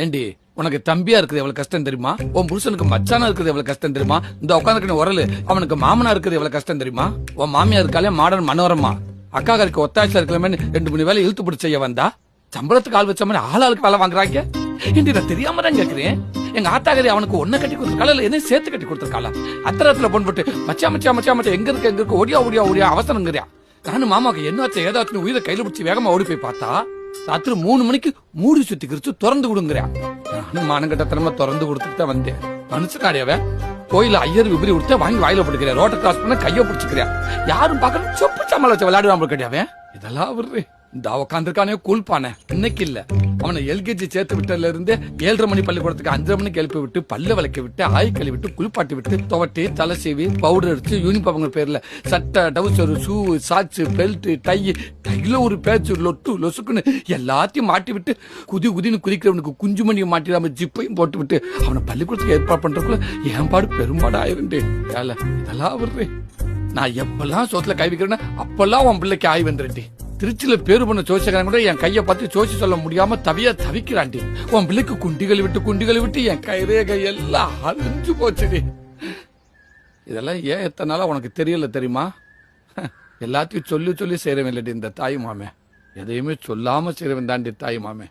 ஏண்டி உனக்கு தம்பியா இருக்குது எவ்வளவு கஷ்டம் தெரியுமா? உன் புருஷனுக்கு மச்சானா இருக்குது எவ்வளவு கஷ்டம் தெரியுமா? இந்த உட்காந்துக்கு உரலு அவனுக்கு மாமனா இருக்குது எவ்வளவு கஷ்டம் தெரியுமா? உன் மாமியா இருக்காலே மாடர்ன் மனோரமா அக்காக்களுக்கு ஒத்தாய்ச்சா இருக்கலாமே 2 மணி வேலை இழுத்து பிடிச்ச செய்ய வந்தா சம்பளத்துக்கு ஆள் வச்ச மாதிரி ஆளுக்கு வேலை வாங்குறாங்க. ஏண்டி நான் தெரியாம தான் கேக்குறேன். எங்க ஆத்தாகரி அவனுக்கு ஒன்ன கட்டி கொடுத்துருக்காளா இல்ல என்ன சேர்த்து கட்டி கொடுத்துருக்காளா? அத்தரத்துல பொன் போட்டு மச்சா மச்சா மச்சா மச்சா எங்க இருக்கு ஓடியா ஓடியா ஓடியா அவசரங்கிறியா? நானும் மாமாக்கு என்னாச்சு ஏதாச்சும் உயிரை கையில பிடிச்சி வேகமா ஓடி போய் பார்த்தா ராத்திரி 3 மணிக்கு மூடி சுத்தி கிரிச்சு திறந்து கொடுங்கிறியா? நானும் மானங்கட்டத்தனமா திறந்து கொடுத்துட்டு தான் வந்தேன். மனுஷனாடியாவ கோயில ஐயர் விபரி கொடுத்த வாங்கி வாயில போட்டுக்கிறேன். ரோட்டை கிராஸ் பண்ண கைய பிடிச்சிக்கிறியா? யாரும் பாக்கணும் சொப்பு சமாள வச்சு விளையாடுவாங்க கிடையாவே. இதெல்லாம் விடுறே. இந்த உட்காந்துருக்கானே கூழ்பானே இன்னைக்கு இல்ல அவனை எல்கேஜி சேர்த்து விட்டதுல இருந்து 7:30 மணி பள்ளிக்கூடத்துக்கு 5:30 மணிக்கு எழுப்பி விட்டு பல்ல விளக்கி விட்டு ஆய் கழுவி விட்டு குளிப்பாட்டி விட்டு துவட்டி தலை சீவி பவுடர் அடிச்சு யூனிஃபார்ம் பேர்ல சட்டை டவுசர் ஷூ சாட்சி பெல்ட் டைல ஒரு பேச்சு லொட்டு லொசுக்குன்னு எல்லாத்தையும் மாட்டி விட்டு குதின்னு குதிக்கிறவனுக்கு குஞ்சு மணியை மாட்டிடாம ஜிப்பையும் போட்டு விட்டு அவனை பள்ளிக்கூடத்துக்கு ஏற்பாடு பண்றதுக்குள்ள என் பாடு பெரும்பாடு ஆயிருந்தே. இதெல்லாம் வருது. நான் எப்பெல்லாம் சோத்துல கை வைக்கிறேன்னா அப்பெல்லாம் உன் பிள்ளைக்கு ஆய் வந்துருட்டி. திருச்சியில பேரு பண்ண ஜோசியக்காரன் கூட என் கையை பார்த்து ஜோசி சொல்ல முடியாம தவிக்கிறாண்டி. உன் பிள்ளைக்கு குண்டிகளை விட்டு என் கையெல்லாம் அழிஞ்சு போச்சுடி. இதெல்லாம் ஏன் எத்தனை நாளா உனக்கு தெரியல தெரியுமா? எல்லாத்தையும் சொல்லி செய்யறவன் இல்லடி இந்த தாய் மாமே. எதையுமே சொல்லாம செய்யறவன் தாண்டி தாய் மாமே.